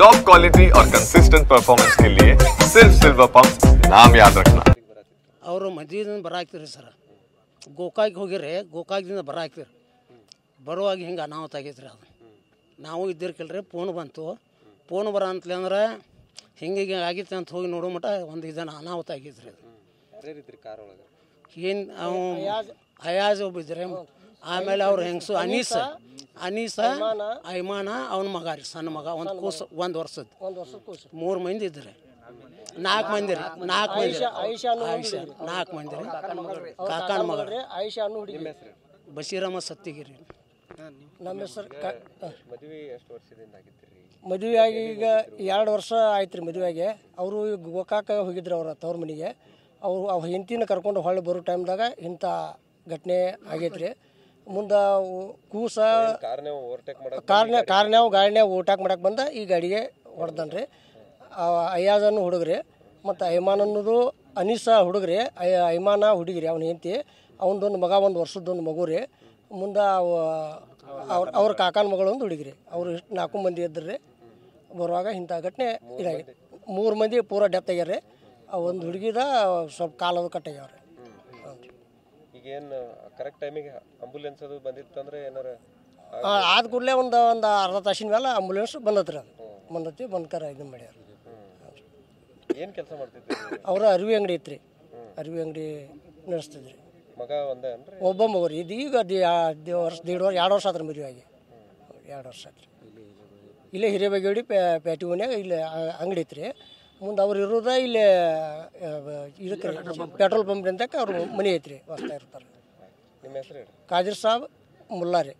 Top quality और consistent performance के लिए सिर्फ सिल्वर पंप नाम याद रखना। ಅವರು ಮದುವೆದಿಂದ ಬರಾಕ್ತಿರಿ ಸರ್, ಗೋಕಾಕ್ ಹೋಗಿರಿ, ಗೋಕಾಕ್ದಿಂದ ಬರಾಕ್ತಿರಿ. ಬರುವಾಗ ಹಿಂಗೆ ಅನಾಹುತ ಆಗೈತ್ರಿ. ಅದು ನಾವು ಇದ್ದಿರ್ಕಿಲ್ರಿ, ಫೋನ್ ಬಂತು. ಫೋನ್ ಬರ ಅಂತಲೇ ಅಂದ್ರೆ ಹಿಂಗೆ ಆಗಿತ್ತು ಅಂತ ಹೋಗಿ ನೋಡೋ ಮಟ್ಟ ಒಂದು ಇದನ್ನು ಅನಾಹುತ ಆಗೈತ್ರಿ. ಅದು ಏನು ಅಯಾಜ್ ಒಬ್ಬ ಇದ್ರಿ. ಆಮೇಲೆ ಅವ್ರು ಹೆಂಗಸು ಅನೀಸ ಐಮಾನ ಅವನ ಮಗ ರೀ, ಸಣ್ಣ ಮಗ, ಒಂದು ವರ್ಷದ 3 ಮಂದಿ ಇದ್ರಿ. 4 ಮಂದಿ ರೀ, 4 ಮಂದಿ ರೀ. ಕಾಕನ ಮಗ ಬಶೀರಮ್ಮ ಸತ್ತಿಗಿರಿ. ನಮ್ಮ ಹೆಸರು ಮದುವೆ ಆಗಿ ಈಗ 2 ವರ್ಷ ಆಯ್ತು ರೀ. ಮದುವೆಗೆ ಅವರು ಗೋಕಾಕ ಹೋಗಿದ್ರು ಅವ್ರ ತವ್ರ ಮನೆಗೆ. ಅವ್ರ ಹೆಂಡತಿನ ಕರ್ಕೊಂಡು ಹೊಳ್ಳಿ ಬರೋ ಟೈಮ್ದಾಗ ಇಂಥ ಘಟನೆ ಆಗೈತೆ ರೀ. ಮುಂದೆ ಕೂಸ ಕಾರ್ನ್ಯಾವ ಗಾಡಿನ್ಯಾಗ ಓಟಾಕ್ ಮಾಡಕ್ಕೆ ಬಂದ ಈ ಗಾಡಿಗೆ ಹೊಡೆದನ್ ರೀ. ಅಯ್ಯಾಜನ್ನು ಹುಡುಗ್ರಿ ಮತ್ತು ಐಮಾನ್ ಅನ್ನೋದು ಅನೀಸ ಹುಡುಗ್ರಿ. ಐಮಾನ ಹುಡುಗಿರಿ ಅವ್ನ ಹೆಂಡತಿ. ಅವನದೊಂದು ಮಗ 1 ವರ್ಷದೊಂದು ಮಗು ರೀ. ಮುಂದೆ ಅವ್ರ ಕಾಕನ ಮಗಳೊಂದು ಹುಡುಗಿರಿ. ಅವರು ಇಷ್ಟು 4 ಮಂದಿ ಇದ್ರಿ. ಬರುವಾಗ ಇಂಥ ಘಟನೆ ಇದಾಗಿದೆ. 3 ಮಂದಿ ಪೂರ ಡೆತ್ ಆಗ್ಯಾರ ರೀ. ಒಂದು ಹುಡುಗಿದ ಸ್ವಲ್ಪ ಕಾಲದು ಕಟ್ಟಾಗ್ಯಾವ್ರಿ. ಈಗೇನು ಕರೆಕ್ಟ್ ಟೈಮಿಗೆ ಆಂಬುಲೆನ್ಸ್ ಅದು ಬಂದಿತ್ತಂದ್ರೆ ಏನಾರು ಆದ ಕೂಡಲೇ ಒಂದು ಅರ್ಧ ತಾಸಿನ ಮೇಲೆ ಆಂಬುಲೆನ್ಸ್ ಬಂದತ್ರಿ. ಅದು ಬಂದ್ಕರ ಇದನ್ನ ಮಾಡ್ಯಾರ. ಏನು ಕೆಲಸ ಮಾಡ್ತಿದ್ರಿ? ಅವ್ರ ಅರಿವಿ ಅಂಗಡಿ ಐತ್ರಿ, ಅರಿವಿ ಅಂಗಡಿ ನಡೆಸ್ತಿದ್ರಿ. ಮಗ ಒಂದೇ ಅನ್ರಿ? ಒಬ್ಬ ಮಗು ರೀ. ಇದು ಈಗ 2 ವರ್ಷ ಆತ್ರಿ ಮದುವೆ ಆಗಿ. 2 ವರ್ಷ ಆತ್ರಿ. ಇಲ್ಲೇ ಹಿರೇಬಾಗೇವಾಡಿ ಪ್ಯಾಟಿ ಓನ್ಯಾಗ ಇಲ್ಲೇ ಅಂಗಡಿ ಐತ್ರಿ. ಮುಂದೆ ಅವ್ರು ಇರೋದ ಇಲ್ಲೇ ಇದಕ್ಕೆ ಪೆಟ್ರೋಲ್ ಪಂಪ್ ಅಂತಕ್ಕೆ ಅವ್ರ ಮನೆ ಐತ್ರಿ, ವಾಸ್ತಾ ಇರ್ತಾರೆ. ನಿಮ್ಮ ಹೆಸರು? ಕಾದಿರ್ ಸಾಬ್ ಮುಲ್ಲಾ ರೀ.